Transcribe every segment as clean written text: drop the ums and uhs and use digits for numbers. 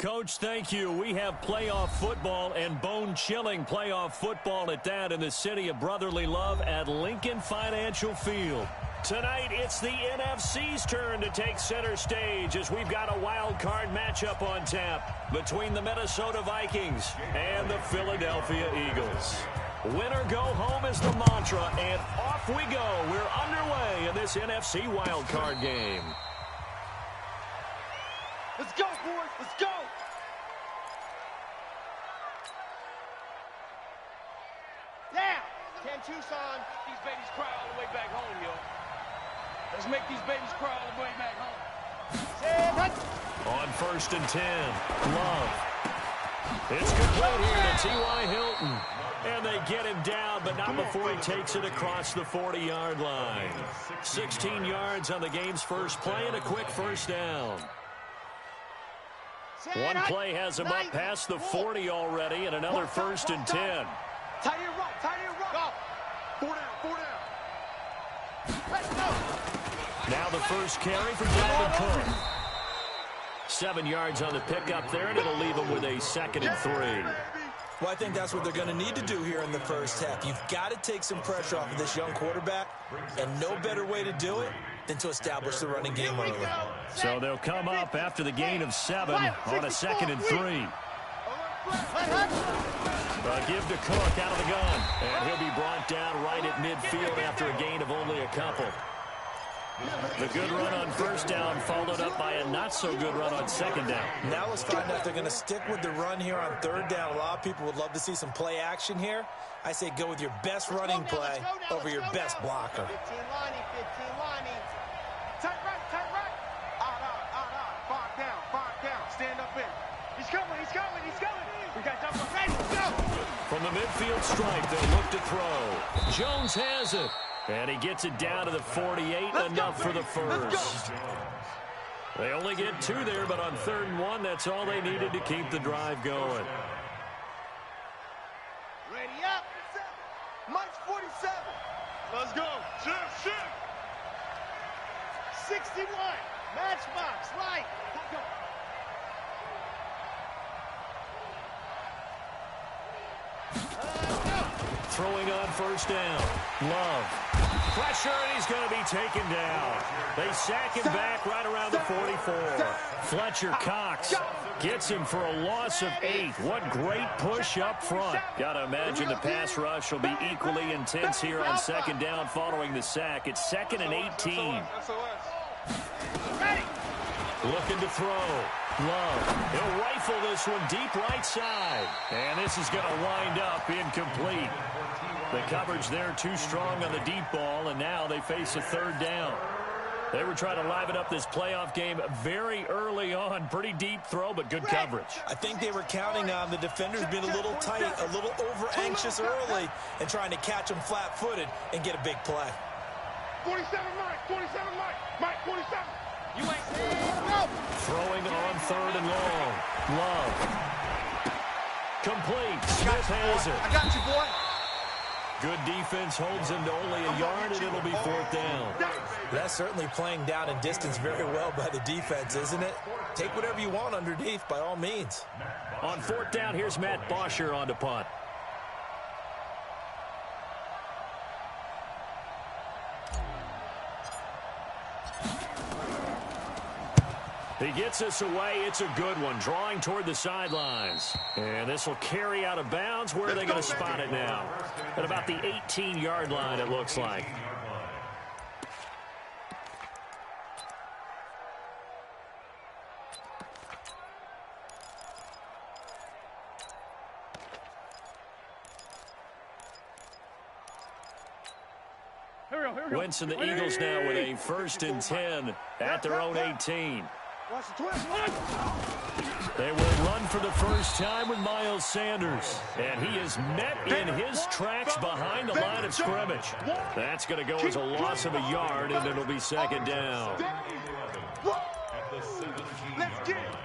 Coach, thank you. We have playoff football and bone-chilling playoff football at that in the city of brotherly love at Lincoln Financial Field. Tonight, it's the NFC's turn to take center stage as we've got a wild card matchup on tap between the Minnesota Vikings and the Philadelphia Eagles. Win or go home is the mantra, and off we go. We're underway in this NFC wild card game. Let's go, boys. Let's go. Yeah. Ken Tucson, these babies cry all the way back home, yo. Let's make these babies cry all the way back home. On 1st and 10, Love. It's complete here to T.Y. Hilton. And they get him down, but not before he takes it across the 40-yard line. 16 yards on the game's first play and a quick first down. One play has him up past the 40 already, and another 1st and 10. Tie your rock, tie your rock. Go. 4 down. Let's go. Now the first carry for Dalvin Cook. 7 yards on the pickup there, and it'll leave him with a 2nd and 3. Well, I think that's what they're going to need to do here in the first half. You've got to take some pressure off of this young quarterback, and no better way to do it than to establish the running game early. So they'll come up after the gain of 7 on a 2nd and 3. A give to Cook out of the gun, and he'll be brought down right at midfield after a gain of only a couple. The good run on 1st down followed up by a not-so-good run on 2nd down. Now let's find out if they're going to stick with the run here on 3rd down. A lot of people would love to see some play action here. I say go with your best running play over your best blocker. 15 lining. Tight right. Five down. Stand up in. He's coming. We got double ready. Go. From the midfield stripe, they'll look to throw. Jones has it. And he gets it down to the 48, enough for the first. They only get 2 there, but on 3rd and 1, that's all they needed to keep the drive going. Ready up. Mike's 47. Let's go. Shoot. 61. Matchbox. Light. Let's go. Throwing on 1st down. Love. Pressure, and he's going to be taken down. They sack him back right around the 44. Fletcher Cox gets him for a loss of 8. What great push up front. Got to imagine the pass rush will be equally intense here on 2nd down following the sack. It's 2nd and 18. Looking to throw. Love. He'll rifle this one deep right side. And this is going to wind up incomplete. The coverage there too strong on the deep ball, and now they face a 3rd down. They were trying to liven up this playoff game very early on. Pretty deep throw, but good coverage. I think they were counting on the defenders being a little tight, a little over-anxious early, and trying to catch them flat-footed and get a big play. 47 Mike, 47. You ain't no. Throwing on 3rd and long. Love. Complete. Smith has it. I got you, boy. Good defense holds him to only a yard, and it'll be 4th down. That's certainly playing down in distance very well by the defense, isn't it? Take whatever you want underneath, by all means. On 4th down, here's Matt Bosher on to punt. He gets us away. It's a good one, drawing toward the sidelines. And this will carry out of bounds. Where are they going to spot it now? At about the 18-yard line, it looks like. Wentz and the Eagles now with a 1st and 10 at their own 18. They will run for the first time with Miles Sanders. And he is met in his tracks behind the line of scrimmage. That's going to go as a loss of a yard, and it'll be 2nd down. Let's get it.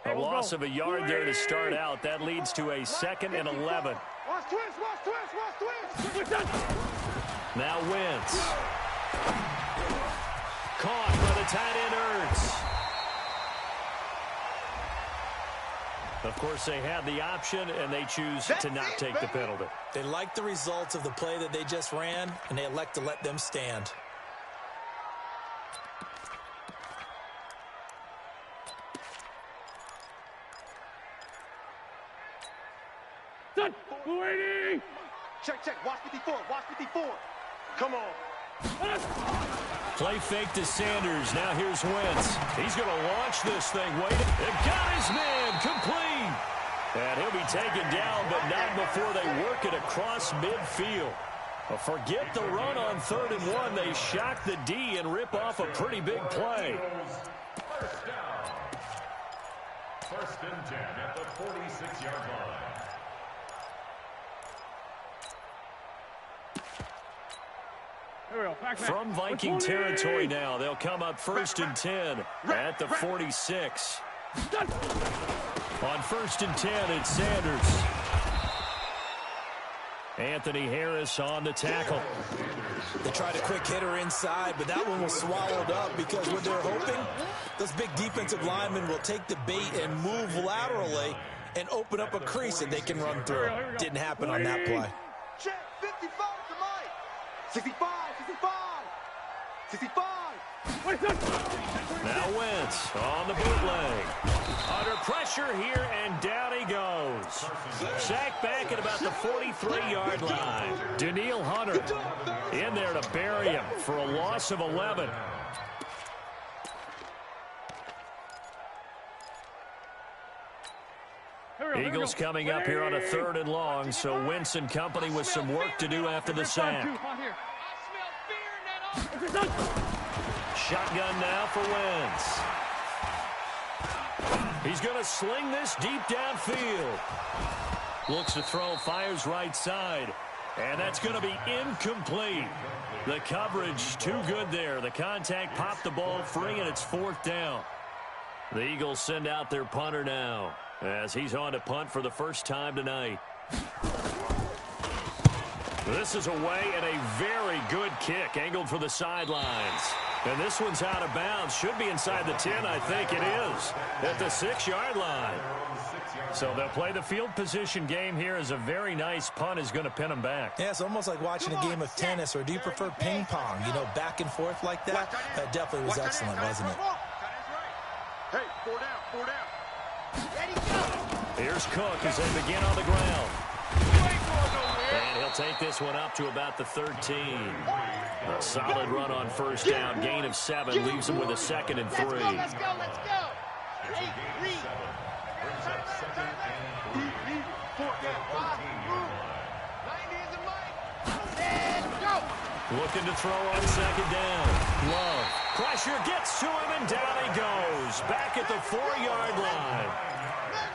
A loss loss of a yard there to start out. That leads to a 2nd and 11. Watch twist. Now Wentz. Caught by the tight end Ertz. Of course, they had the option, and they choose to not take the penalty. They like the results of the play that they just ran, and they elect to let them stand. Waiting. Check. Watch 54. Come on. Play fake to Sanders. Now here's Wentz. He's going to launch this thing. Wait. It got his man. Complete. And he'll be taken down, but not before they work it across midfield. Well, forget the run on 3rd and 1. They shock the D and rip off a pretty big play. First down. 1st and 10 at the 46-yard line. From Viking territory now, they'll come up 1st and 10 at the 46. On 1st and 10, it's Sanders. Anthony Harris on the tackle. They tried a quick hitter inside, but that one was swallowed up because what they're hoping, those big defensive linemen will take the bait and move laterally and open up a crease that they can run through. Didn't happen on that play. Check 55 to Mike. 65. Now Wentz on the bootleg. Under pressure here, and down he goes. Sacked back at about the 43-yard line. Danielle Hunter in there to bury him for a loss of 11. Eagles coming up here on a 3rd and long, so Wentz and company with some work to do after the sack. Shotgun now for Wentz. He's going to sling this deep downfield. Looks to throw, fires right side. And that's going to be incomplete. The coverage too good there. The contact popped the ball free, and it's 4th down. The Eagles send out their punter now, as he's on to punt for the first time tonight. This is away, and a very good kick angled for the sidelines. And this one's out of bounds. Should be inside the 10, I think it is, at the 6-yard line. So they'll play the field position game here, as a very nice punt is going to pin them back. Yeah, it's almost like watching a game of tennis, or do you prefer ping pong? You know, back and forth like that? That definitely was excellent, wasn't it? Hey, 4 down. Ready, go. Here's Cook as they begin on the ground. And he'll take this one up to about the 13. A solid run on 1st down. Gain of 7 leaves him with a 2nd and 3. Let's go. Hey, read. Looking to throw on 2nd down. Love. Pressure gets to him, and down he goes. Back at the 4-yard line.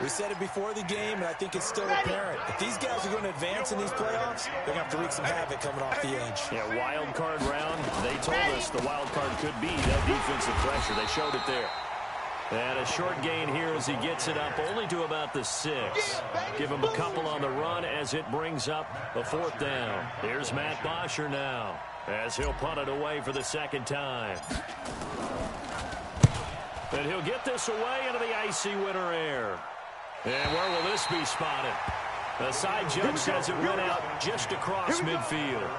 We said it before the game, and I think it's still apparent. If these guys are going to advance in these playoffs, they're going to have to wreak some havoc coming off the edge. Yeah, wild card round. They told us the wild card could be that defensive pressure. They showed it there. And a short gain here as he gets it up only to about the 6. Give him a couple on the run as it brings up a 4th down. Here's Matt Bosher now as he'll punt it away for the 2nd time. And he'll get this away into the icy winter air. And where will this be spotted? The side judge says it went out just across midfield.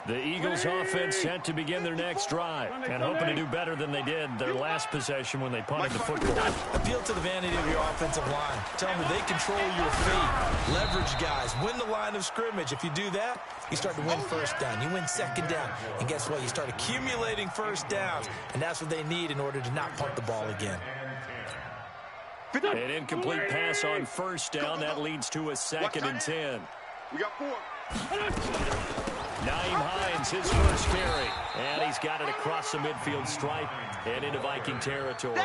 The Eagles offense set to begin their next drive, and hoping to do better than they did their last possession when they punted the football. Appeal to the vanity of your offensive line. Tell them they control your fate. Leverage guys. Win the line of scrimmage. If you do that, you start to win 1st down. You win 2nd down. And guess what? You start accumulating 1st downs. And that's what they need in order to not punt the ball again. An incomplete pass on 1st down. That leads to a 2nd and 10. We got 4. Nyheim Hines, his first carry. And he's got it across the midfield stripe and into Viking territory.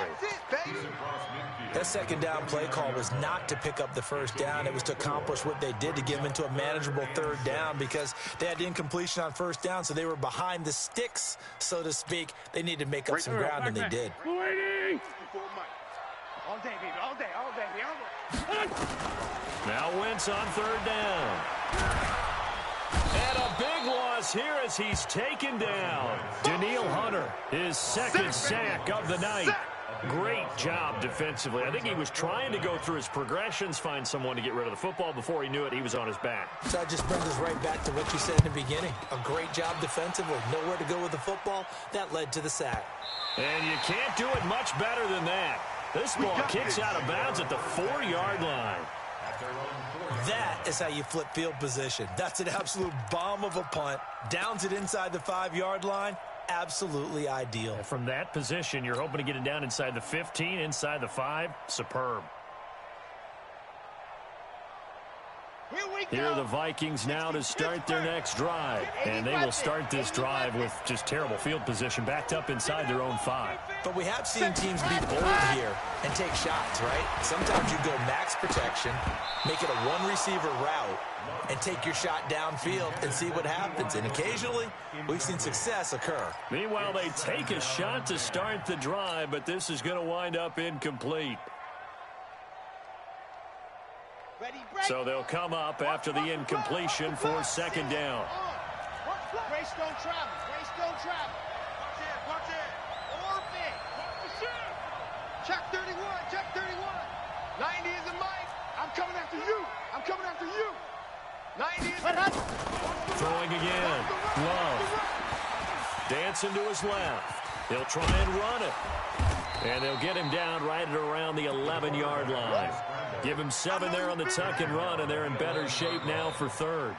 That second down play call was not to pick up the first down. It was to accomplish what they did, to get them into a manageable third down, because they had incompletion on first down, so they were behind the sticks, so to speak. They needed to make up some ground, and they did. All day, baby. All day, baby. Now Wentz on third down. And a big loss here as he's taken down. Danielle Hunter, his second sack of the night. Great job defensively. I think he was trying to go through his progressions, find someone to get rid of the football. Before he knew it, he was on his back. So that just brings us right back to what you said in the beginning. A great job defensively. Nowhere to go with the football. That led to the sack. And you can't do it much better than that. This ball kicks out of bounds at the 4-yard line. That is how you flip field position. That's an absolute bomb of a punt. Downs it inside the 5-yard line. Absolutely ideal. And from that position, you're hoping to get it down inside the 15, inside the 5. Superb. Here are the Vikings now to start their next drive. And they will start this drive with just terrible field position, backed up inside their own 5. But we have seen teams be bold here and take shots, right? Sometimes you go max protection, make it a one-receiver route, and take your shot downfield and see what happens. And occasionally, we've seen success occur. Meanwhile, they take a shot to start the drive, but this is going to wind up incomplete. So they'll come up after the incompletion for second down. Grace don't travel. Grace don't travel. Watch it. Orbit. Check 31. Check 31. 90 is a Mike. I'm coming after you. I'm coming after you. 90 is a... Throwing again. Love. Dancing to his left. He'll try and run it. And they'll get him down right at around the 11-yard line. Give him 7 there on the tuck and run, and they're in better shape now for third.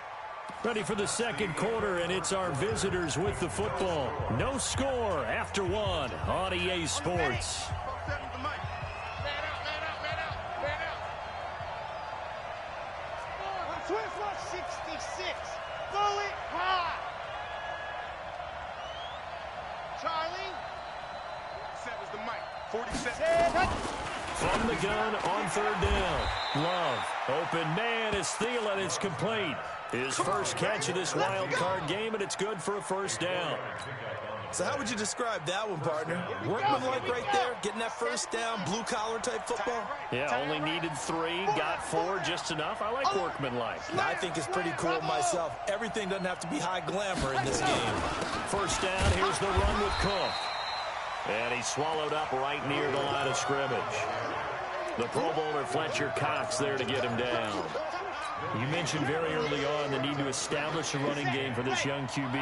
Ready for the second quarter, and it's our visitors with the football. No score after 1 on EA Sports. Swift 66. Bullet high. Charlie. 7's the mic. 47. From the gun on third down. Love. Open man is Thielen. It's complete. His first catch of this wild card game, and it's good for a first down. So how would you describe that one, partner? Workmanlike right there, getting that first down, blue-collar type football? Yeah, only needed 3, got 4, just enough. I like workmanlike. I think it's pretty cool myself. Everything doesn't have to be high glamour in this game. First down, here's the run with Cook. And he's swallowed up right near the line of scrimmage. The Pro Bowler Fletcher Cox there to get him down. You mentioned very early on the need to establish a running game for this young QB.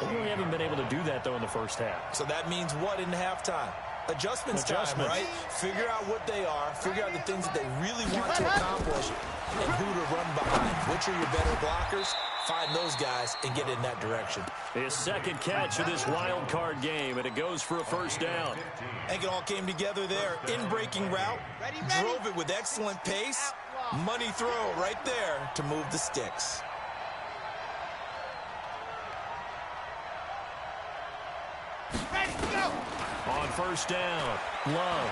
They really haven't been able to do that, though, in the first half. So that means what in halftime? Adjustments time, right? Figure out what they are, figure out the things that they really want to accomplish, and who to run behind. Which are your better blockers? Find those guys and get in that direction. His second catch of this wild card game, and it goes for a first down. I think it all came together there. In-breaking route, drove it with excellent pace. Money throw right there to move the sticks. Ready, go. On first down, Love.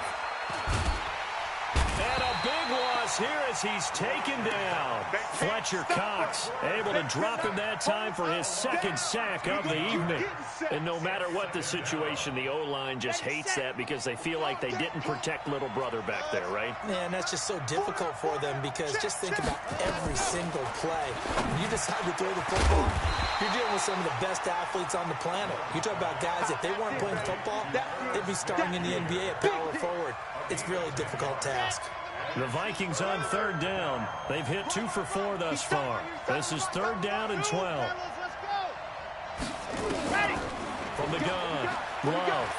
And a big loss here as he's taken down. Fletcher Cox able to drop him that time for his second sack of the evening. And no matter what the situation, the O-line just hates that because they feel like they didn't protect little brother back there, right? Yeah, and that's just so difficult for them because just think about every single play. When you decide to throw the football, you're dealing with some of the best athletes on the planet. You talk about guys, if they weren't playing football, they'd be starting in the NBA at power forward. It's a really difficult task. The Vikings on third down. They've hit 2 for 4 thus far. This is third down and 12. From the gun, Love.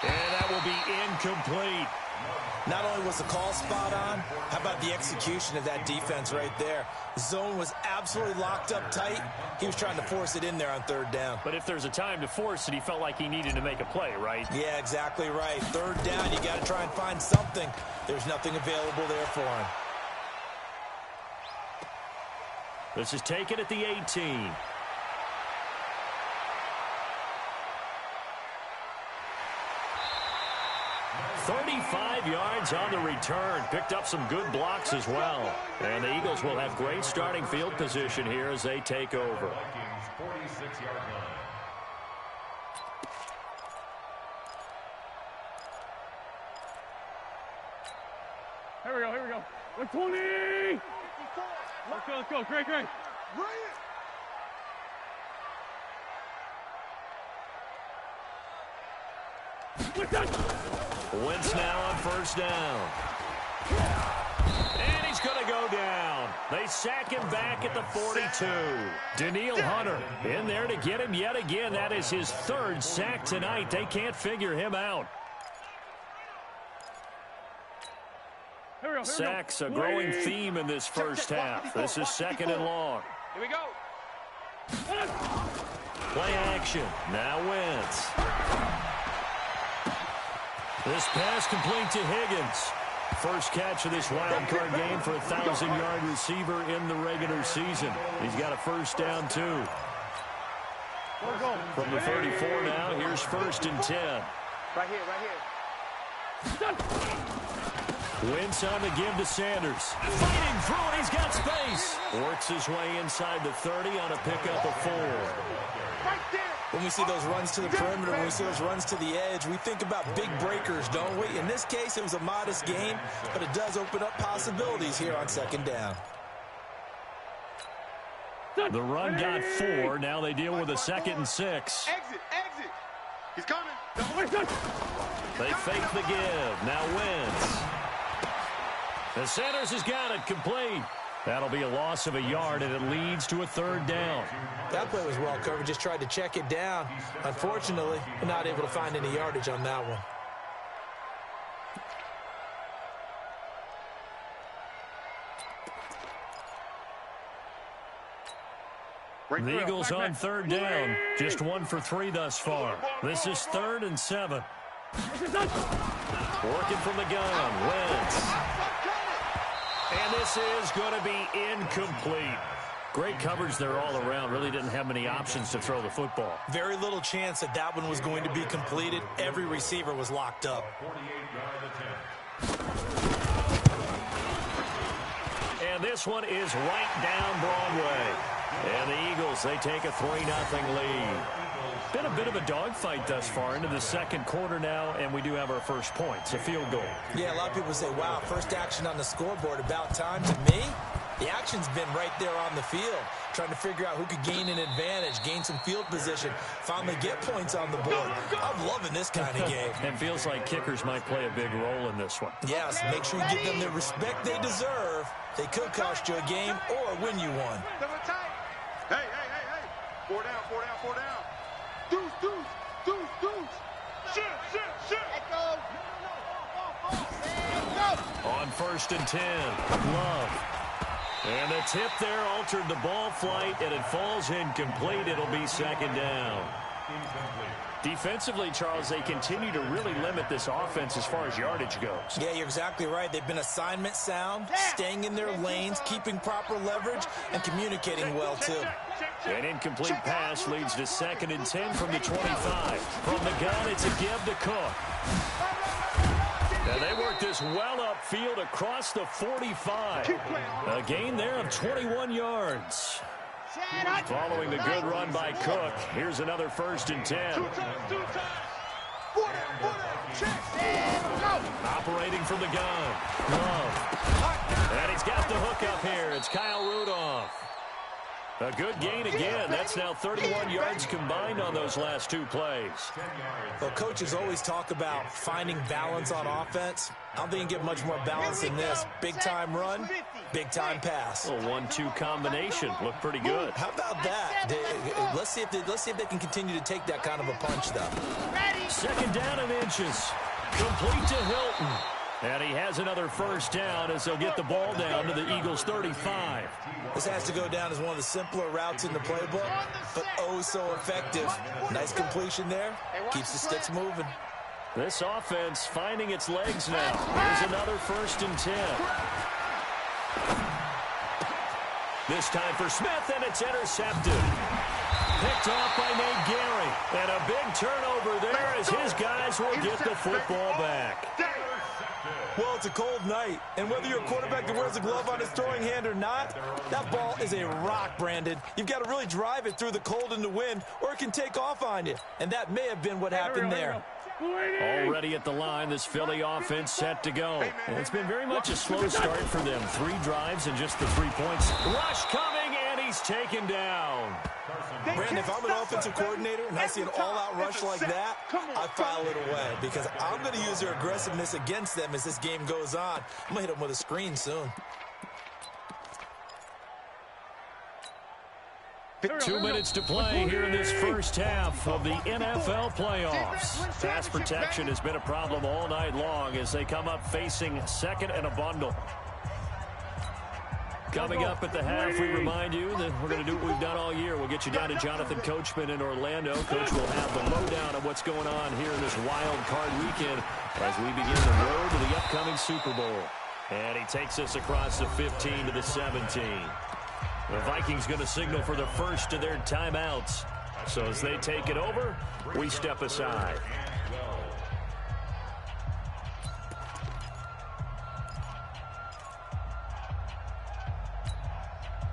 And that will be incomplete. Not only was the call spot on, how about the execution of that defense right there? Zone was absolutely locked up tight. He was trying to force it in there on third down. But if there's a time to force it, he felt like he needed to make a play, right? Yeah, exactly right. Third down, you got to try and find something. There's nothing available there for him. This is taken at the 18. "35 yards on the return." Picked up some good blocks as well. And the Eagles will have great starting field position here as they take over. Vikings 46-yard line. Here we go. 120! Let's go. Great. Wentz now on first down. And he's going to go down. They sack him back at the 42. Danielle Hunter in there to get him yet again. That is his third sack tonight. They can't figure him out. Sacks a growing theme in this first half. This is 2nd and long. Here we go. Play action. Now Wentz. This pass complete to Higgins. First catch of this wild card game for a 1,000-yard receiver in the regular season. He's got a first down, too. From the 34 now, here's 1st and 10. Right here. Wentz on the give to Sanders. Fighting through it, he's got space. Works his way inside the 30 on a pickup of 4. Right there. When we see those runs to the perimeter, when we see those runs to the edge, we think about big breakers, don't we? In this case, it was a modest gain, but it does open up possibilities here on 2nd down. The run got 4. Now they deal with a 2nd and 6. Exit. He's coming. They fake the give. Now Wentz. The Sanders has got it complete. That'll be a loss of a yard, and it leads to a 3rd down. That play was well covered. Just tried to check it down. Unfortunately, not able to find any yardage on that one. The Eagles on 3rd down. Just 1 for 3 thus far. This is 3rd and 7. Working from the gun. Wentz. And this is going to be incomplete. Great coverage there all around. Really didn't have many options to throw the football. Very little chance that that one was going to be completed. Every receiver was locked up. 48-yard attempt. And this one is right down Broadway. And the Eagles, they take a 3-0 lead. Been a bit of a dogfight thus far into the 2nd quarter now, and we do have our first points, a field goal. Yeah, a lot of people say, wow, first action on the scoreboard, about time. To me, the action's been right there on the field, trying to figure out who could gain an advantage, gain some field position, finally get points on the board. I'm loving this kind of game. And feels like kickers might play a big role in this one. Yes, make sure you give them the respect they deserve. They could cost you a game or win you one. Double tight. Hey. 4 down. Deuce. Shit. Let go. On 1st and 10, Love. And the tip there altered the ball flight, and it falls incomplete. It'll be 2nd down. Defensively, Charles, they continue to really limit this offense as far as yardage goes. Yeah, you're exactly right. They've been assignment sound, staying in their lanes, keeping proper leverage, and communicating well, too. An incomplete pass leads to 2nd and 10 from the 25. From the gun, it's a give to Cook. And they work this well upfield across the 45. A gain there of 21 yards. Following the good run by Cook, here's another 1st and 10. Operating from the gun. Love. And he's got the hook up here. It's Kyle Rudolph. A good gain again. That's now 31 yards combined on those last 2 plays. Well, coaches always talk about finding balance on offense. I don't think you get much more balance than this. Big-time run, big-time pass. A 1-2 combination. Looked pretty good. How about that? Let's see if they can continue to take that kind of a punch, though. 2nd down and inches. Complete to Hilton. And he has another 1st down as they'll get the ball down to the Eagles' 35. This has to go down as one of the simpler routes in the playbook, but oh so effective. Nice completion there. Keeps the sticks moving. This offense finding its legs now. Here's another 1st and 10. This time for Smith, and it's intercepted. Picked off by Nate Gary. And a big turnover there as his guys will get the football back. Well, it's a cold night, and whether you're a quarterback that wears a glove on his throwing hand or not, that ball is a rock, Brandon. You've got to really drive it through the cold and the wind, or it can take off on you. And that may have been what happened there. Already at the line, this Philly offense set to go. And it's been very much a slow start for them. 3 drives and just the 3 points. Rush coming, and he's taken down. Brandon, if I'm an offensive coordinator and I see an all-out rush like that, I file it away because I'm going to use their aggressiveness against them as this game goes on. I'm going to hit them with a screen soon. 2 minutes to play here in this first half of the NFL playoffs. Pass protection has been a problem all night long as they come up facing second and a bundle. Coming up at the half, we remind you that we're going to do what we've done all year. We'll get you down to Jonathan Coachman in Orlando. Coach will have the lowdown of what's going on here in this wild card weekend as we begin the road to the upcoming Super Bowl. And he takes us across the 15 to the 17. The Vikings going to signal for the first of their timeouts. So as they take it over, we step aside.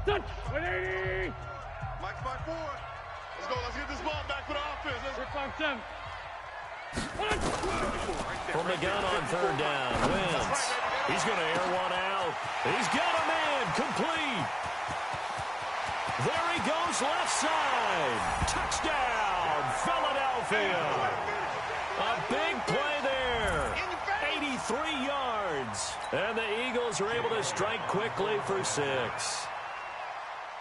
Touch! 180! Mike's by 4. Let's go. Let's get this ball back for the offense. Let's 5-7. From the gun on third down, Wentz. He's going to air one out. He's got a man complete. There he goes left side. Touchdown, Philadelphia. A big play there. 83 yards. And the Eagles are able to strike quickly for 6.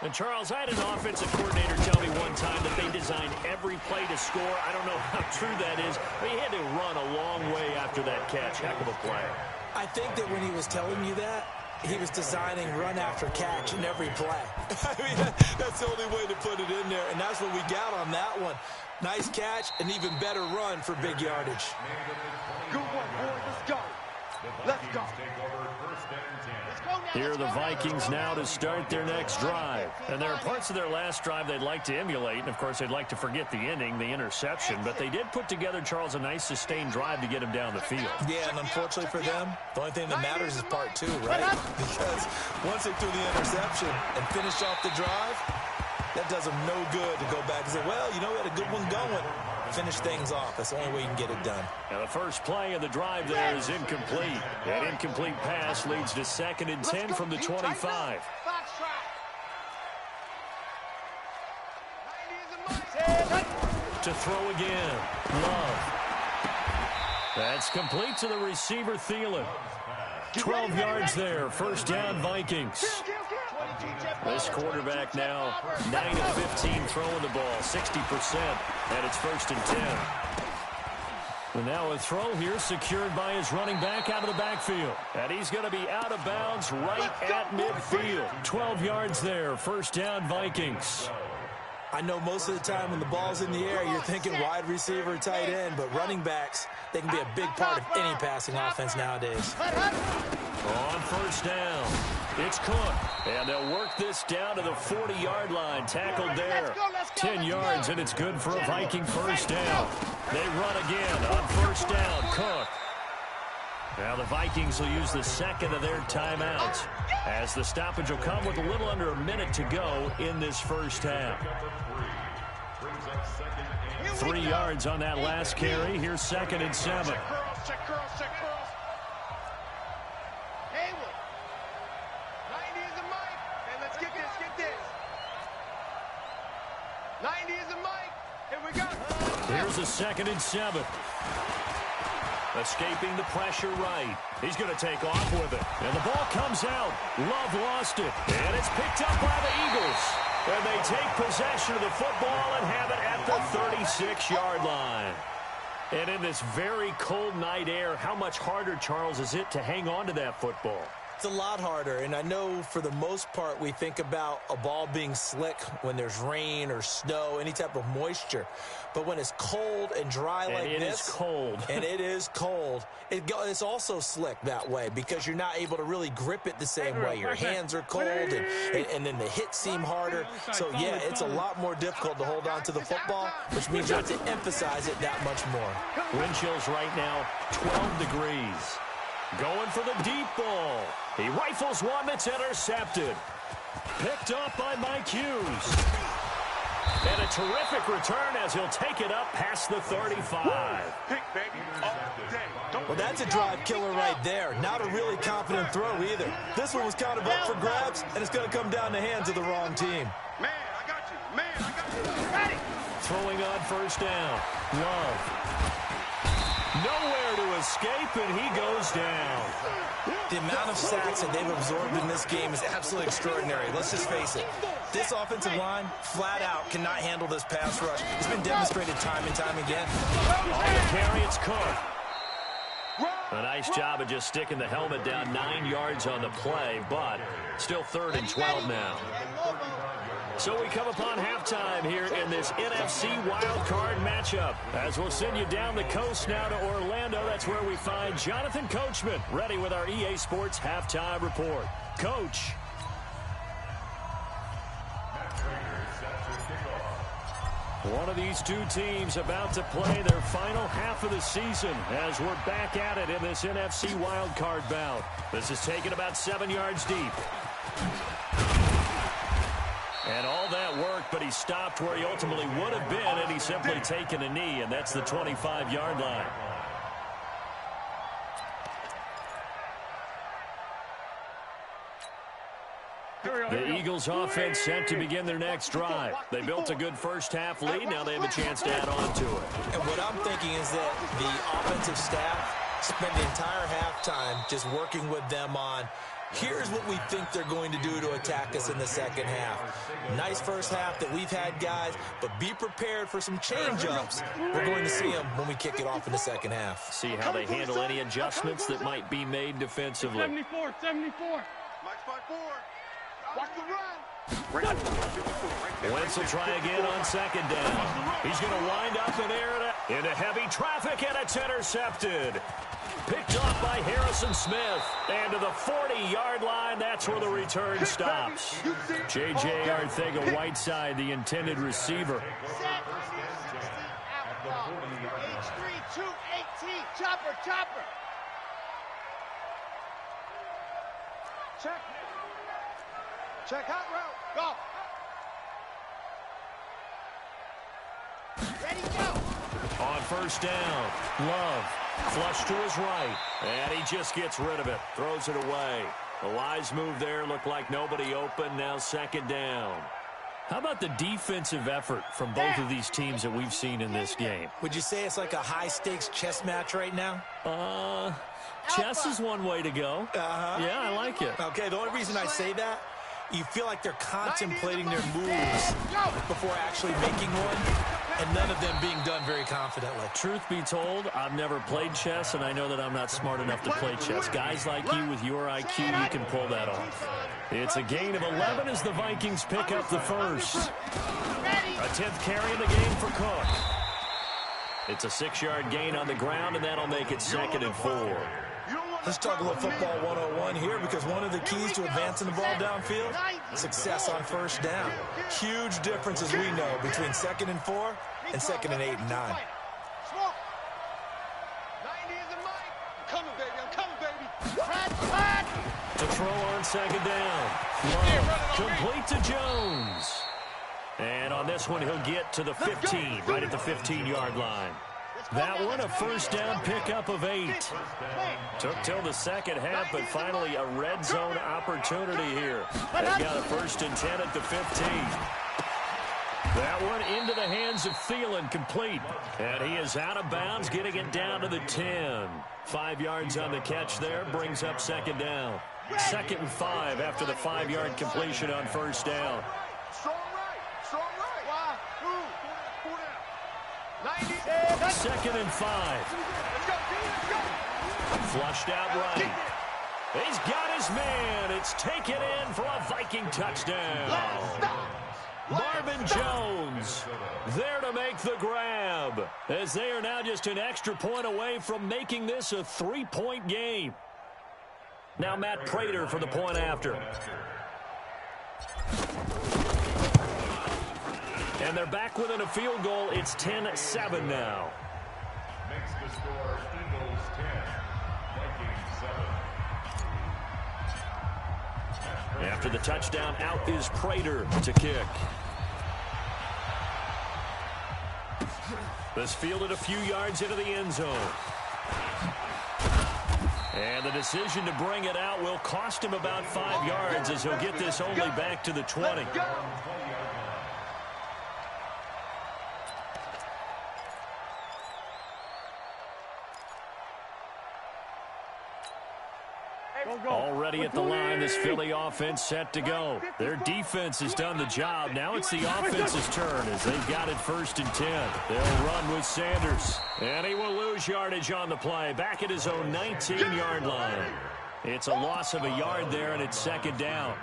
And, Charles, I had an offensive coordinator tell me one time that they designed every play to score. I don't know how true that is, but he had to run a long way after that catch. Heck of a play. I think that when he was telling you that, he was designing run after catch in every play. I mean, that's the only way to put it in there, and that's what we got on that one. Nice catch, an even better run for big yardage. Good one, boys. Let's go. Let's go. Here are the Vikings now to start their next drive. And there are parts of their last drive they'd like to emulate. And, of course, they'd like to forget the inning, the interception. But they did put together, Charles, a nice sustained drive to get him down the field. Yeah, and unfortunately for them, the only thing that matters is part 2, right? Because once they threw the interception and finished off the drive, that does them no good to go back and say, well, you know, we had a good one going. Finish things off. That's the only way you can get it done. Now the first play of the drive there is incomplete. That incomplete pass leads to 2nd and 10 from the 25. To throw again. Love. That's complete to the receiver, Thielen. 12 yards there. First down, Vikings. This quarterback now 9 of 15 throwing the ball, 60%, and it's 1st and 10. And now a throw here secured by his running back out of the backfield. And he's going to be out of bounds right at midfield. 12 yards there, first down, Vikings. I know most of the time when the ball's in the air, you're thinking wide receiver, tight end, but running backs, they can be a big part of any passing offense nowadays. On first down, it's Cook. And they'll work this down to the 40-yard line. Tackled there. 10 yards, and it's good for a Viking first down. They run again on first down. Cook. Now the Vikings will use the second of their timeouts as the stoppage will come with a little under a minute to go in this first half. 3 yards on that last carry. Here's 2nd and 7. Check curls. Haywood. 90 is a mic. And let's get this. 90 is a mic. Here we go. Here's a 2nd and 7. Escaping the pressure right. He's going to take off with it. And the ball comes out. Love lost it. And it's picked up by the Eagles. And they take possession of the football and have it at the 36-yard line. And in this very cold night air, how much harder, Charles, is it to hang on to that football? It's a lot harder, and I know for the most part we think about a ball being slick when there's rain or snow, any type of moisture. But when it's cold and dry like this. And it is cold. And it is cold. It's also slick that way because you're not able to really grip it the same way. Your hands are cold, and then the hits seem harder. So, yeah, it's a lot more difficult to hold on to the football, which means you have to emphasize it that much more. Wind chills right now, 12 degrees. Going for the deep ball. He rifles one that's intercepted. Picked up by Mike Hughes. And a terrific return as he'll take it up past the 35. Well, that's a drive killer right there. Not a really confident throw either. This one was kind of up for grabs, and it's going to come down the hands of the wrong team. Man, I got you. Man, I got you. Got it. Throwing on first down. Love. Nowhere to escape, and he goes down. The amount of sacks that they've absorbed in this game is absolutely extraordinary. Let's just face it. This offensive line, flat out, cannot handle this pass rush. It's been demonstrated time and time again. On the carry, it's Cook. A nice job of just sticking the helmet down 9 yards on the play, but still 3rd and 12 now. So we come upon halftime here in this NFC wildcard matchup. As we'll send you down the coast now to Orlando, that's where we find Jonathan Coachman, ready with our EA Sports halftime report. Coach. One of these two teams about to play their final half of the season as we're back at it in this NFC wildcard bout. This is taken about 7 yards deep. And all that work, but he stopped where he ultimately would have been, and he's simply taken a knee, and that's the 25-yard line. The Eagles offense set to begin their next drive. They built a good first-half lead. Now they have a chance to add on to it. And what I'm thinking is that the offensive staff spent the entire halftime just working with them on here's what we think they're going to do to attack us in the second half. Nice first half that we've had, guys, but be prepared for some change-ups. We're going to see them when we kick it off in the second half. See how they handle any adjustments that might be made defensively. 74. Mike 5-4. Watch the run. Wentz will try again on second down. He's going to wind up in air into heavy traffic, and it's intercepted. Picked off by Harrison Smith. And to the 40-yard line, that's where the return stops. J.J. Arcega-Whiteside, the intended receiver. H3, 218. Chopper. Check hot route. Go. Ready, go. On first down, Love. Flush to his right. And he just gets rid of it. Throws it away. A wise move there. Looked like nobody open. Now second down. How about the defensive effort from both of these teams that we've seen in this game? Would you say it's like a high-stakes chess match right now? Chess is one way to go. Yeah, I like it. Okay, the only reason I say that, you feel like they're contemplating their moves before actually making one, and none of them being done very confidently. Truth be told, I've never played chess, and I know that I'm not smart enough to play chess. Guys like you with your IQ, you can pull that off. It's a gain of 11 as the Vikings pick up the first. A 10th carry in the game for Cook. It's a 6-yard gain on the ground, and that'll make it 2nd and 4. Let's talk a little football 101 here, because one of the keys to advancing the ball downfield, success on first down. Huge difference, as we know, between 2nd and 4 and 2nd and 8 and 9. To throw on second down. Love, complete to Jones. And on this one, he'll get to the 15, right at the 15-yard line. That one, a first down pickup of 8. Took till the second half, but finally a red zone opportunity here. They've got a 1st and 10 at the 15. That one into the hands of Thielen, complete. And he is out of bounds, getting it down to the 10. 5 yards on the catch there, brings up second down. 2nd and 5 after the 5-yard completion on first down. Second and 5. Flushed out right. He's got his man. It's taken in for a Viking touchdown. Marvin Jones there to make the grab, as they are now just an extra point away from making this a 3-point game. Now Matt Prater for the point after. And they're back within a field goal. It's 10-7 now. Makes the score Eagles 10, Vikings 7. After the touchdown, out is Prater to kick. This fielded a few yards into the end zone. And the decision to bring it out will cost him about 5 yards, as he'll get this only back to the 20. Already at the line, this Philly offense set to go. Their defense has done the job. Now it's the offense's turn, as they've got it 1st and 10. They'll run with Sanders. And he will lose yardage on the play, back at his own 19-yard line. It's a loss of a yard there, and it's 2nd down.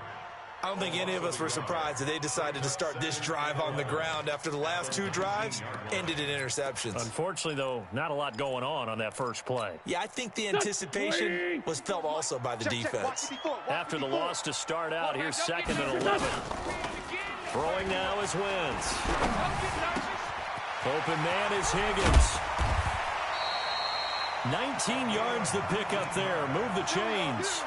I don't think any of us were surprised that they decided to start this drive on the ground after the last 2 drives ended in interceptions. Unfortunately, though, not a lot going on that first play. Yeah, I think the anticipation was felt also by the defense. After the loss to start out, here's 2nd and 11. Throwing now is Wentz. Open man is Higgins. 19 yards the pick up there. Move the chains.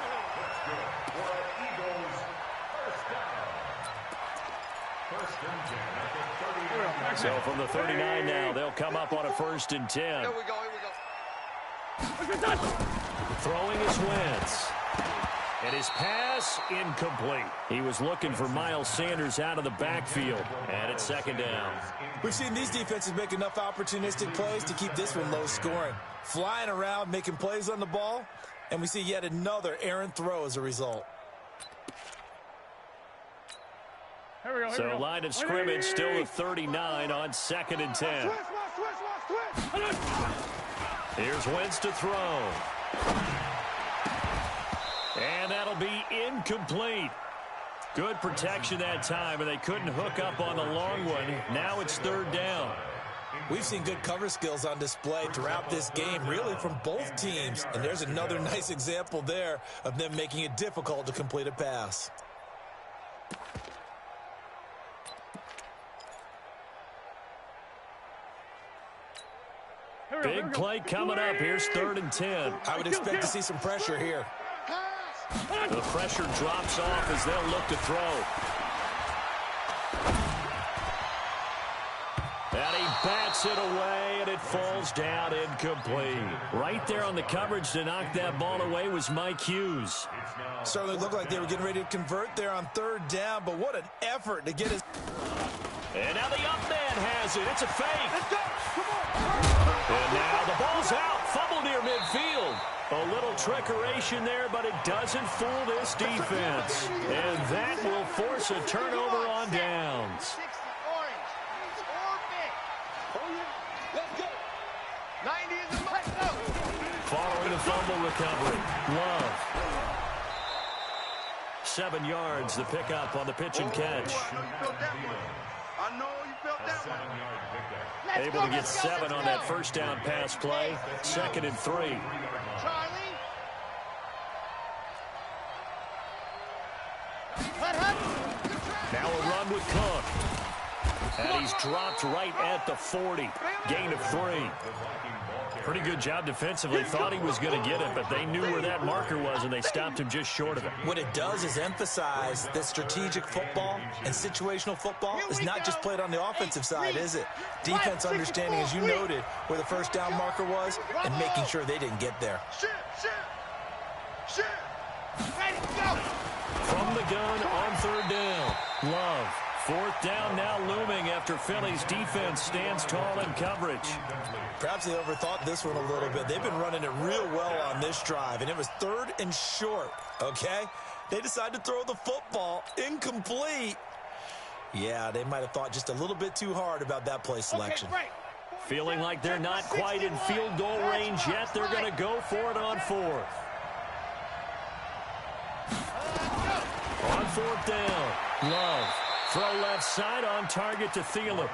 So from the 39 now, they'll come up on a 1st and 10. Here we go. Throwing is Wentz. And his pass incomplete. He was looking for Miles Sanders out of the backfield. And it's 2nd down. We've seen these defenses make enough opportunistic plays to keep this one low scoring. Flying around, making plays on the ball. And we see yet another errant throw as a result. So line of scrimmage still at 39 on 2nd and 10. Here's Wentz to throw. And that'll be incomplete. Good protection that time, and they couldn't hook up on the long one. Now it's 3rd down. We've seen good cover skills on display throughout this game, really from both teams. And there's another nice example there of them making it difficult to complete a pass. Big play coming up. Here's 3rd and 10. I would expect to see some pressure here. The pressure drops off as they'll look to throw. And he bats it away, and it falls down incomplete. Right there on the coverage to knock that ball away was Mike Hughes. Certainly looked like they were getting ready to convert there on 3rd down, but what an effort to get his... And now the up man has it. It's a fake. Let's go. Come on. And now the ball's out. Fumble near midfield. A little trickeration there, but it doesn't fool this defense. And that will force a turnover on downs. Following the fumble recovery, Love. 7 yards, the pickup on the pitch and catch. I know you felt that one. Able to get 7 on that 1st down pass play. 2nd and 3. Charlie. Now a run with Cook. And he's dropped right at the 40. Gain of 3. Pretty good job defensively. Thought he was going to get it, but they knew where that marker was, and they stopped him just short of it. What it does is emphasize that strategic football and situational football is not just played on the offensive side, is it? Defense understanding, as you noted, where the 1st down marker was and making sure they didn't get there. Ready, go. From the gun on 3rd down. Love. 4th down now looming after Philly's defense stands tall in coverage. Perhaps they overthought this one a little bit. They've been running it real well on this drive, and it was 3rd and short, okay? They decided to throw the football incomplete. Yeah, they might have thought just a little bit too hard about that play selection. Feeling like they're not quite in field goal range yet, they're going to go for it on 4th. 4th down. Love. Throw left side on target to Thielen.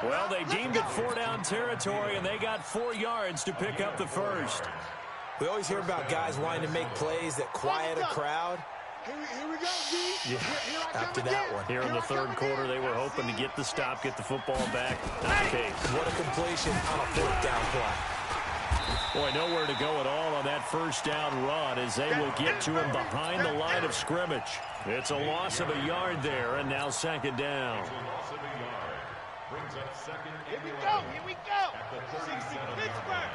Well, they deemed it 4-down territory, and they got 4 yards to pick up the first. We always hear about guys wanting to make plays that quiet a crowd. Here we go, D. Yeah. After that one. Here in the 3rd quarter, they were hoping to get the stop, get the football back. Not the case. What a completion on a 4th down play. Boy, nowhere to go at all on that 1st down run as they will get to him behind the line of scrimmage. It's a loss of a yard there, and now 2nd down. Here we go. Here we go. Pittsburgh.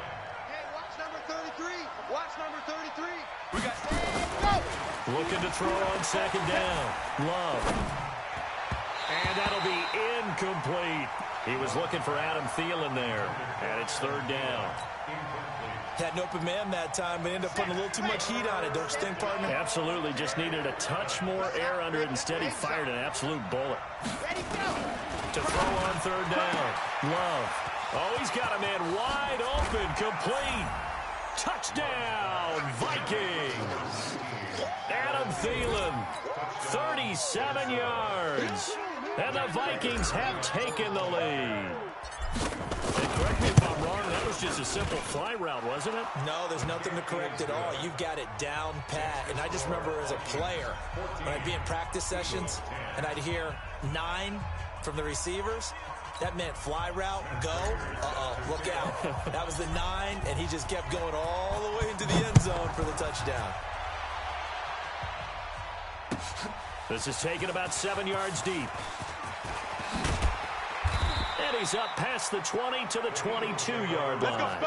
Hey, watch number 33. Watch number 33. We got go. Looking to throw on 2nd down. Love. And that'll be incomplete. He was looking for Adam Thielen there. And it's 3rd down. Had an open man that time, but ended up putting a little too much heat on it, don't you think, partner? Absolutely. Just needed a touch more air under it. Instead, he fired an absolute bullet. Ready, go. To throw on 3rd down. Love. Oh, he's got a man wide open. Complete. Touchdown, Vikings. Adam Thielen, 37 yards. And the Vikings have taken the lead. And correct me if I'm wrong, that was just a simple fly route, wasn't it? No, there's nothing to correct at all. You've got it down pat. And I just remember as a player, when I'd be in practice sessions, and I'd hear 9 from the receivers, that meant fly route, go, look out. That was the 9, and he just kept going all the way into the end zone for the touchdown. This is taken about 7 yards deep. And he's up past the 20 to the 22-yard line.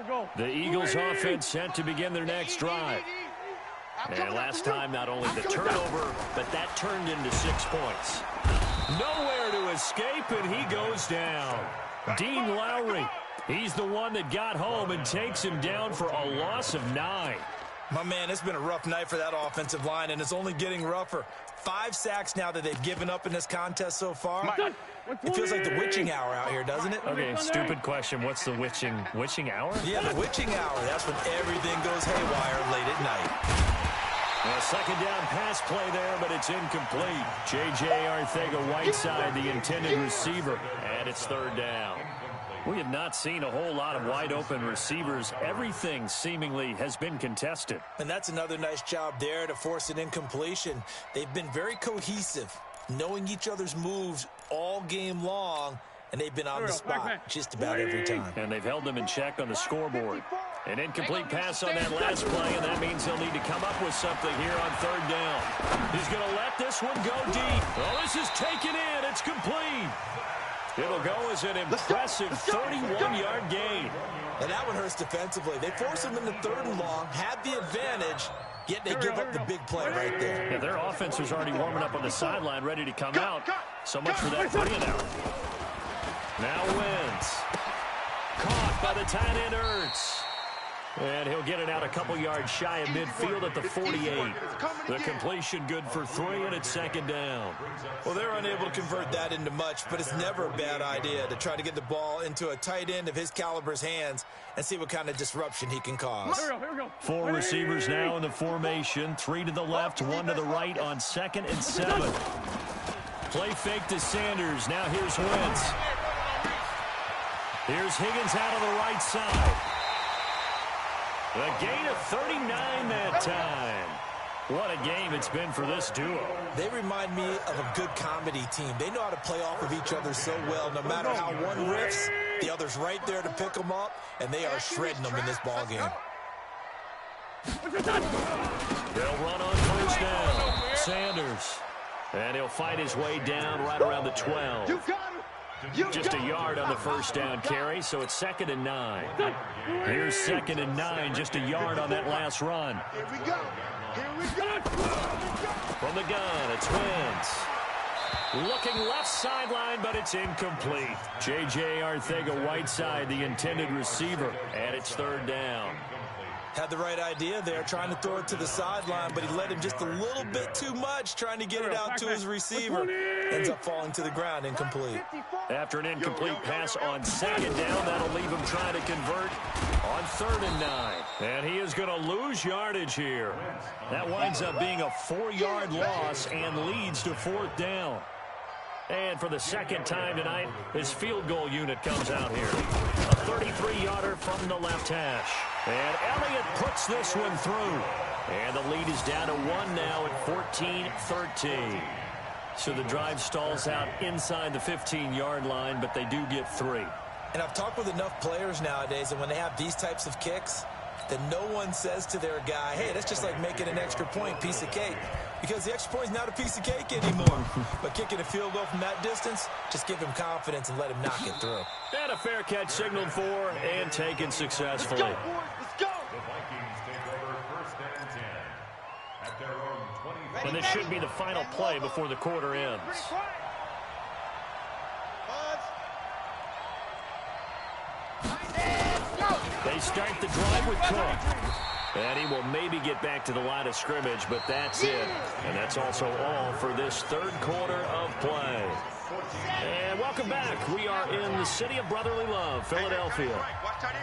Go. The Eagles offense set to begin their next drive. And last time, not only the turnover, but that turned into 6 points. Nowhere to escape, and he goes down. Dean Lowry, he's the one that got home and takes him down for a loss of 9. My man, it's been a rough night for that offensive line, and it's only getting rougher. 5 sacks now that they've given up in this contest so far. It feels like the witching hour out here, doesn't it? Okay, stupid question. What's the witching hour? Yeah, the witching hour. That's when everything goes haywire late at night. A 2nd down pass play there, but it's incomplete. J.J. Arcega-Whiteside, the intended receiver, and it's 3rd down. We have not seen a whole lot of wide-open receivers. Everything seemingly has been contested. And that's another nice job there to force an incompletion. They've been very cohesive, knowing each other's moves all game long, and they've been on the spot just about every time. And they've held them in check on the scoreboard. An incomplete pass on that last play, and that means he'll need to come up with something here on 3rd down. He's going to let this one go deep. Oh, this is taken in. It's complete. It'll go as an impressive 31-yard gain. And that one hurts defensively. They force him into 3rd and long, had the advantage, yet they give up the big play right there. Yeah, their offense was already warming up on the sideline, ready to come out. So much for that 3-and-out. Now Wentz. Caught by the tight end Ertz. And he'll get it out a couple yards shy of midfield at the 48. The completion good for 3, and it's 2nd down. Well, they're unable to convert that into much, but it's never a bad idea to try to get the ball into a tight end of his caliber's hands and see what kind of disruption he can cause. Here we go. 4 receivers now in the formation. 3 to the left, 1 to the right on 2nd and 7. Play fake to Sanders. Now here's Wentz. Here's Higgins out of the right side. A gain of 39 that time. What a game it's been for this duo. They remind me of a good comedy team. They know how to play off of each other so well. No matter how one riffs, the other's right there to pick them up, and they are shredding them in this ballgame. They'll run on 1st down. Sanders. And he'll fight his way down right around the 12. Just a yard on the 1st down carry, so it's 2nd and 9. Here's 2nd and 9, just a yard on that last run. Here we go. From the gun, it's Wentz. Looking left sideline, but it's incomplete. J.J. Arcega-Whiteside, the intended receiver, and it's 3rd down. Had the right idea there, trying to throw it to the sideline, but he led him just a little bit too much, trying to get it out to his receiver. Ends up falling to the ground, incomplete. After an incomplete pass on second down, that'll leave him trying to convert on 3rd and 9. And he is going to lose yardage here. That winds up being a 4-yard loss and leads to 4th down. And for the second time tonight, his field goal unit comes out here. A 33-yarder from the left hash. And Elliott puts this one through. And the lead is down to 1 now at 14-13. So the drive stalls out inside the 15-yard line, but they do get 3. And I've talked with enough players nowadays, and when they have these types of kicks, then no one says to their guy, hey, that's just like making an extra point, piece of cake. Because the extra point is not a piece of cake anymore. But kicking a field goal from that distance, just give him confidence and let him knock it through. And a fair catch signaled for and taken successfully. Let's go, boys. Let's go. The Vikings take over 1st and 10 at their own 20. And this should be the final play before the quarter ends. Pretty quiet. Buzz. They start the drive with Cook. And he will maybe get back to the line of scrimmage, but that's it. And that's also all for this 3rd quarter of play. And welcome back. We are in the city of brotherly love, Philadelphia.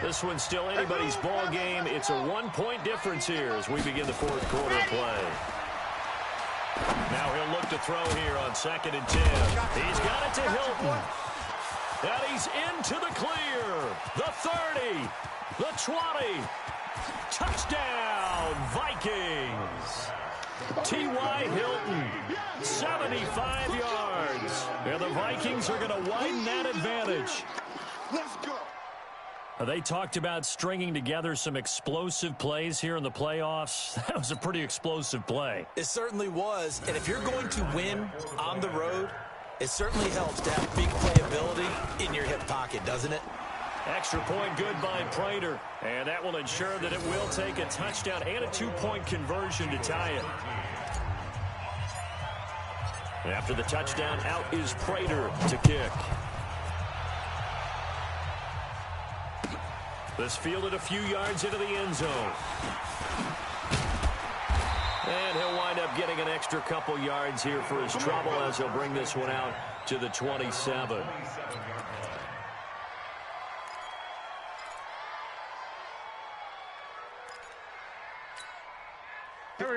This one's still anybody's ball game. It's a 1-point difference here as we begin the 4th quarter play. Now he'll look to throw here on 2nd and 10. He's got it to Hilton. And he's into the clear. The 30. The 20. Touchdown, Vikings. T.Y. Hilton, 75 yards. And the Vikings are going to widen that advantage. Let's go. They talked about stringing together some explosive plays here in the playoffs. That was a pretty explosive play. It certainly was. And if you're going to win on the road, it certainly helps to have big playability in your hip pocket, doesn't it? Extra point good by Prater. And that will ensure that it will take a touchdown and a 2-point conversion to tie it. After the touchdown, out is Prater to kick. This fielded a few yards into the end zone. And he'll wind up getting an extra couple yards here for his trouble as he'll bring this one out to the 27.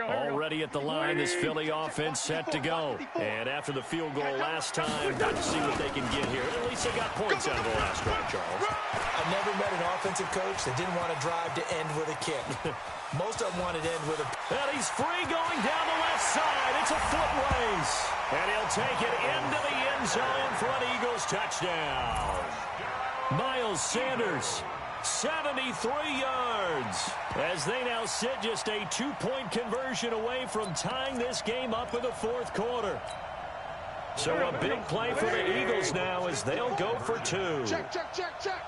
Already at the line, this Philly offense set to go. And after the field goal last time, let's see what they can get here. At least they got points out of the last drive, Charles. I've never met an offensive coach that didn't want to drive to end with a kick. Most of them wanted to end with a... And he's free going down the left side. It's a foot race. And he'll take it into the end zone for an Eagles touchdown. Miles Sanders, 73 yards, as they now sit just a 2-point conversion away from tying this game up in the 4th quarter. So a big play for the Eagles now as they'll go for 2. Check, check, check, check.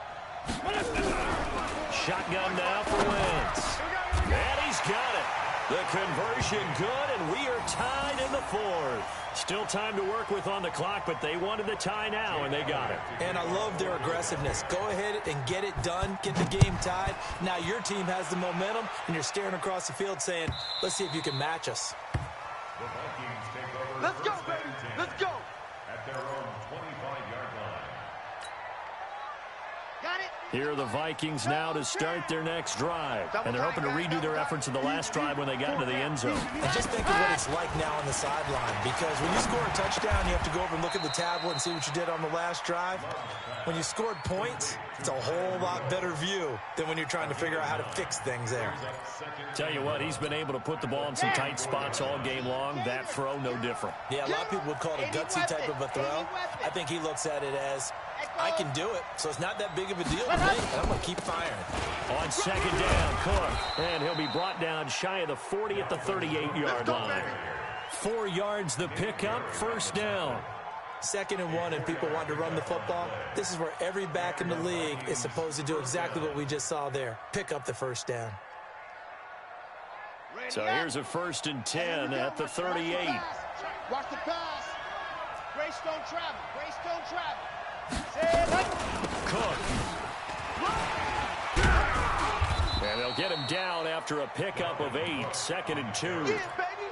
Shotgun now for Wentz. And he's got it. The conversion good, and we are tied in the 4th. Still time to work with on the clock, but they wanted the tie now, and they got it. And I love their aggressiveness. Go ahead and get it done. Get the game tied. Now your team has the momentum, and you're staring across the field saying, let's see if you can match us. The Vikings take over. Let's go, baby. Let's go. At their own 25-yard line. Got it. Here are the Vikings now to start their next drive. And they're hoping to redo their efforts in the last drive when they got into the end zone. And just think of what it's like now on the sideline, because when you score a touchdown, you have to go over and look at the tablet and see what you did on the last drive. When you scored points, it's a whole lot better view than when you're trying to figure out how to fix things there. Tell you what, he's been able to put the ball in some tight spots all game long. That throw, no different. Yeah, a lot of people would call it a gutsy type of a throw. I think he looks at it as, I can do it, so it's not that big of a deal to me, and I'm going to keep firing. On 2nd down, Cook. And he'll be brought down shy of the 40 at the 38-yard line. 4 yards the pickup, 1st down. 2nd and 1, and people want to run the football. This is where every back in the league is supposed to do exactly what we just saw there. Pick up the 1st down. So here's a 1st and 10 at the 38. Watch the pass. Grace don't travel. Grace don't travel. Cook. And They'll get him down after a pickup of 8, 2nd and 2. Yeah, baby.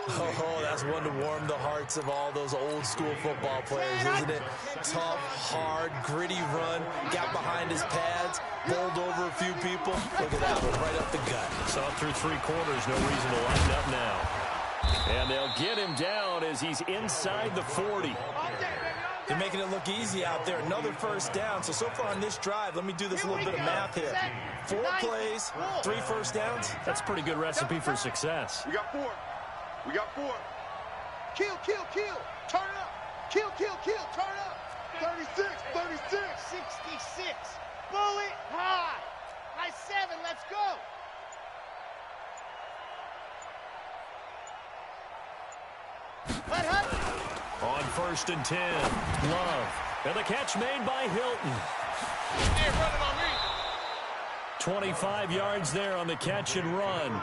Oh, that's one to warm the hearts of all those old school football players, isn't it? Tough, hard, gritty run, got behind his pads, bowled over a few people. Look at that one, right up the gut. So through 3 quarters, no reason to line up now. And they'll get him down as he's inside the 40. They're making it look easy out there. Another first down. So far on this drive, let me do this little bit of math here. 4 plays, 3 first downs. That's a pretty good recipe for success. We got 4. We got 4. Kill, kill, kill. Turn it up. Kill, kill, kill. Turn it up. 36, 36. 66. Bullet high. High 7. Let's go. What happened? On 1st and 10, Love. And the catch made by Hilton. Hey, running on me. 25 yards there on the catch and run.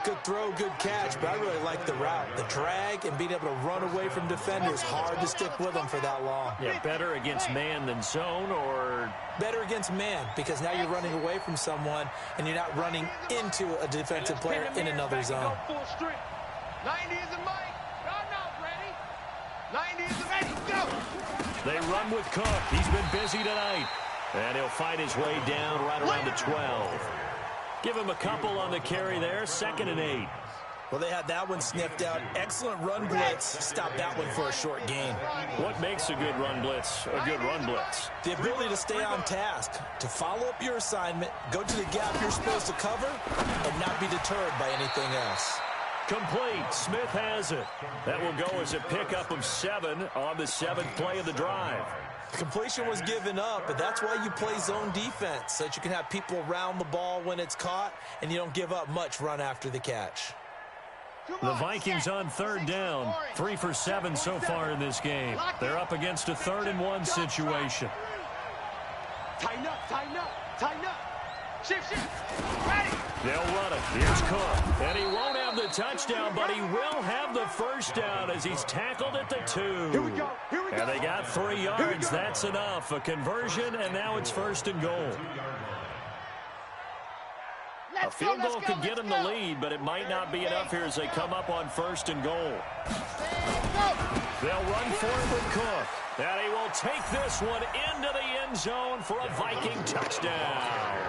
Good throw, good catch, but I really like the route. The drag and being able to run away from defenders. Hard to stick with them for that long. Yeah, better against man than zone, or Better against man, because now you're running away from someone and you're not running into a defensive player in another zone. 90 is a mic. I'm not ready. 90 is a ready. Go. they run with Cook. He's been busy tonight. And he'll fight his way down right around the 12. Give him a couple on the carry there, 2nd and 8. Well, they had that one sniffed out. Excellent run blitz. Stop that one for a short gain. What makes a good run blitz a good run blitz? The ability to stay on task, to follow up your assignment, go to the gap you're supposed to cover, and not be deterred by anything else. Complete. Smith has it. That will go as a pickup of 7 on the 7th play of the drive. Completion was given up, but that's why you play zone defense, so that you can have people around the ball when it's caught, and you don't give up much run after the catch. The Vikings on 3rd down. 3 for 7 so far in this game. They're up against a 3rd and 1 situation. Tighten up, tighten up, tighten up. Shift, shift. Ready. They'll run it. Here's Cook. And he won't have the touchdown, but he will have the first down as he's tackled at the 2. Here we go. Here we go. And they got 3 yards. That's enough. A conversion, and now it's 1st and goal. A field goal could get them the lead, but it might not be enough here as they come up on 1st and goal. They'll run for it with Cook. And he will take this one into the end zone for a Viking touchdown.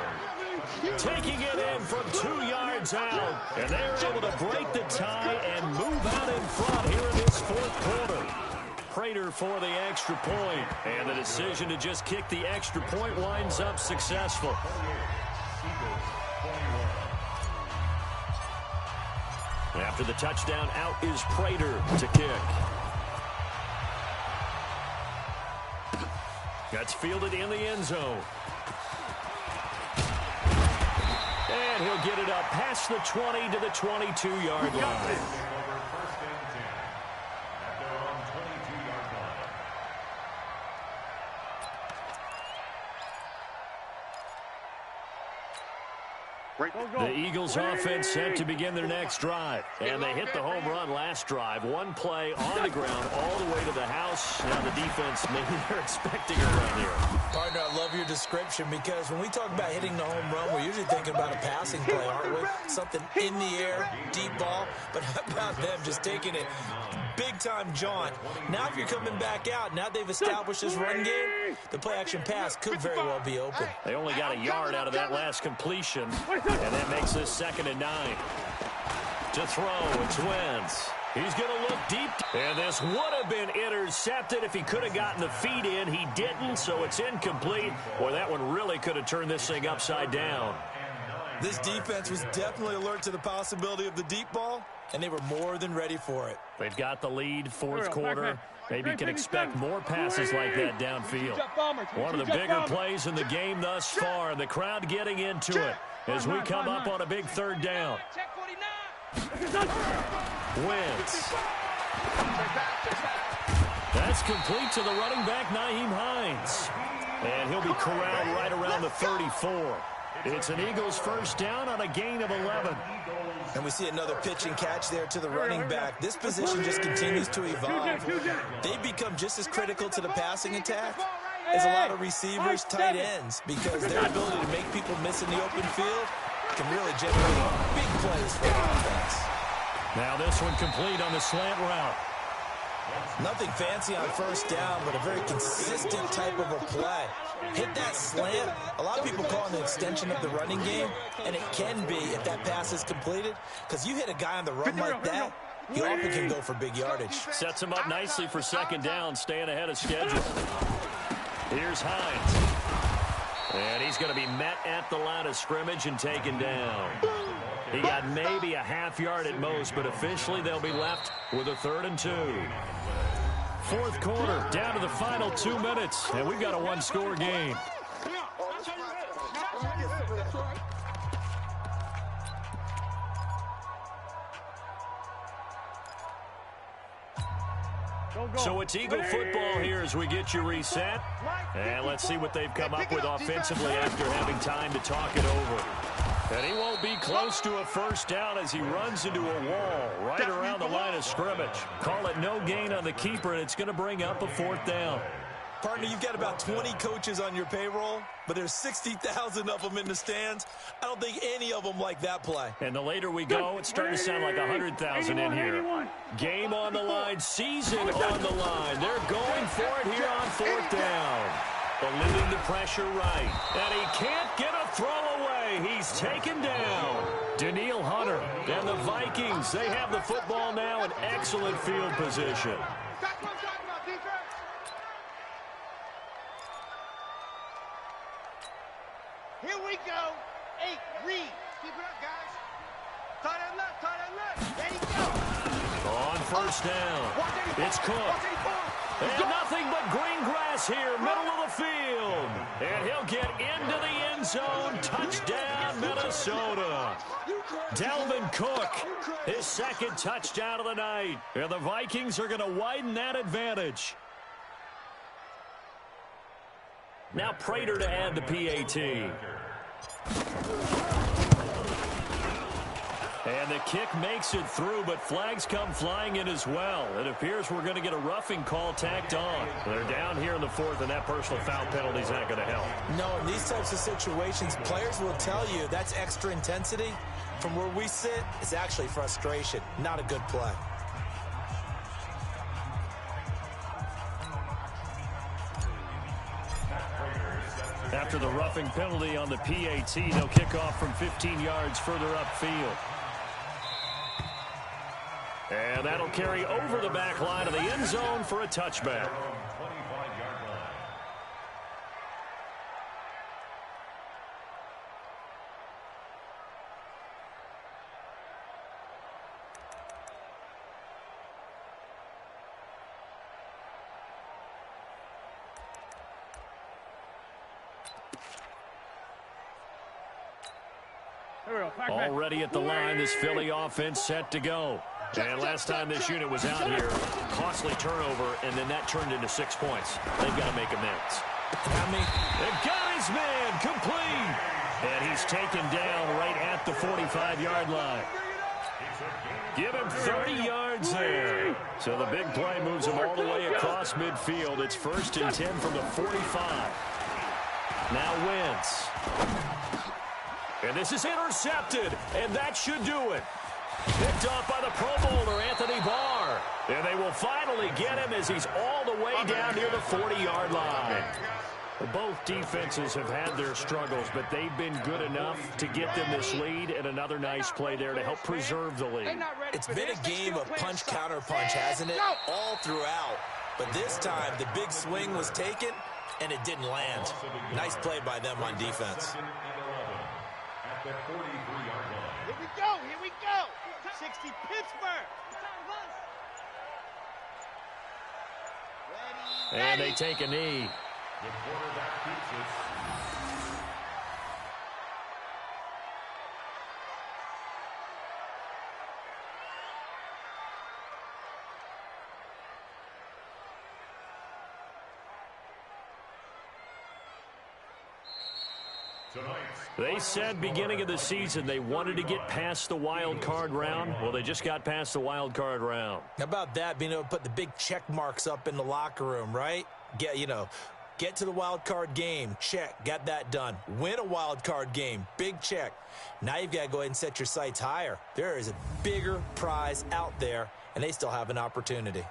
Taking it in from 2 yards out. And they're able to break the tie and move out in front here in this 4th quarter. Prater for the extra point. And the decision to just kick the extra point winds up successful. After the touchdown, out is Prater to kick. That's fielded in the end zone. And he'll get it up past the 20 to the 22-yard line. The Eagles offense set to begin their next drive. And they hit the home run last drive. 1 play on the ground all the way to the house. Now the defense, maybe they're expecting a run here. Partner, I love your description, because when we talk about hitting the home run, we're usually thinking about a passing play, aren't we? Something in the air, deep ball. But how about them just taking it big-time jaunt? Now if you're coming back out, now they've established this run game, the play-action pass could very well be open. They only got a yard out of that last completion, and that makes this 2nd and 9. To throw, it's Wentz. He's going to look deep, and this would have been intercepted if he could have gotten the feet in. He didn't, so it's incomplete. Boy, that one really could have turned this thing upside down. This defense was definitely alert to the possibility of the deep ball, and they were more than ready for it. They've got the lead, 4th quarter. Maybe can expect more passes like that downfield. One of the bigger plays in the game thus far, and the crowd getting into it as we come up on a big 3rd down. Wentz. That's complete to the running back, Nyheim Hines. And he'll be corralled right around the 34. It's an Eagles first down on a gain of 11. And we see another pitch and catch there to the running back. This position just continues to evolve. They become just as critical to the passing attack as a lot of receivers, tight ends, because their ability to make people miss in the open field can really generate big plays for the offense. Now this one complete on the slant route. Nothing fancy on first down, but a very consistent type of a play. Hit that slant. A lot of people call it an extension of the running game, and it can be if that pass is completed, because you hit a guy on the run like that, he often can go for big yardage. Sets him up nicely for second down, staying ahead of schedule. Here's Hines. And he's going to be met at the line of scrimmage and taken down. He got maybe a half yard at most, but officially they'll be left with a 3rd and 2. Fourth quarter, down to the final 2 minutes, and we've got a one-score game. So it's Eagle football here as we get you reset. And let's see what they've come up with offensively after having time to talk it over. And he won't be close to a first down as he runs into a wall right around the line of scrimmage. Call it no gain on the keeper, and it's going to bring up a 4th down. Partner, you've got about 20 coaches on your payroll, but there's 60,000 of them in the stands. I don't think any of them like that play. And the later we go, it's starting to sound like 100,000 in here. Game on the line, season on the line. They're going for it here on 4th down. Eluding the pressure right. And he can't get a throw away. He's taken down. Danielle Hunter and the Vikings, they have the football now in excellent field position. Here we go. 8, read. Keep it up, guys. Tight end left, tight end left. There you go. On first down, it's Cook. And nothing but green grass here, middle of the field. And he'll get into the end zone. Touchdown, Minnesota. Dalvin Cook, his 2nd touchdown of the night. And the Vikings are going to widen that advantage. Now Prater to add the PAT. And the kick makes it through, but flags come flying in as well. It appears we're going to get a roughing call tacked on. They're down here in the 4th, and that personal foul penalty is not going to help. No, in these types of situations, players will tell you that's extra intensity. From where we sit, it's actually frustration, not a good play. After the roughing penalty on the PAT, they'll kick off from 15 yards further upfield. And that'll carry over the back line of the end zone for a touchback. Already at the line, this Philly offense set to go. And last time this unit was out here, costly turnover, and then that turned into 6 points. They've got to make amends. They've got his man complete. And he's taken down right at the 45-yard line. Give him 30 yards there. So the big play moves him all the way across midfield. It's 1st and 10 from the 45. Now Wentz. And this is intercepted, and that should do it. Picked off by the Pro Bowler, Anthony Barr. And they will finally get him as he's all the way down near the 40-yard line. Both defenses have had their struggles, but they've been good enough to get them this lead, and another nice play there to help preserve the lead. It's been a game of punch-counter-punch, hasn't it? All throughout. But this time, the big swing was taken, and it didn't land. Nice play by them on defense. At the 43-yard line. Here we go, here we go. 60 Pittsburgh. Ready, and they take a knee. The quarterback keeps it. They said beginning of the season they wanted to get past the wild card round. Well, they just got past the wild card round. How about that, being able to put the big check marks up in the locker room, right? Get, Get to the wild card game. Check. Got that done. Win a wild card game. Big check. Now you've got to go ahead and set your sights higher. There is a bigger prize out there, and they still have an opportunity.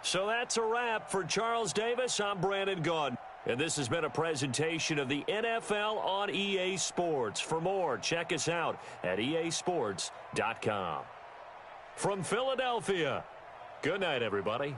So that's a wrap for Charles Davis. I'm Brandon Gaudin. And this has been a presentation of the NFL on EA Sports. For more, check us out at easports.com. From Philadelphia, good night, everybody.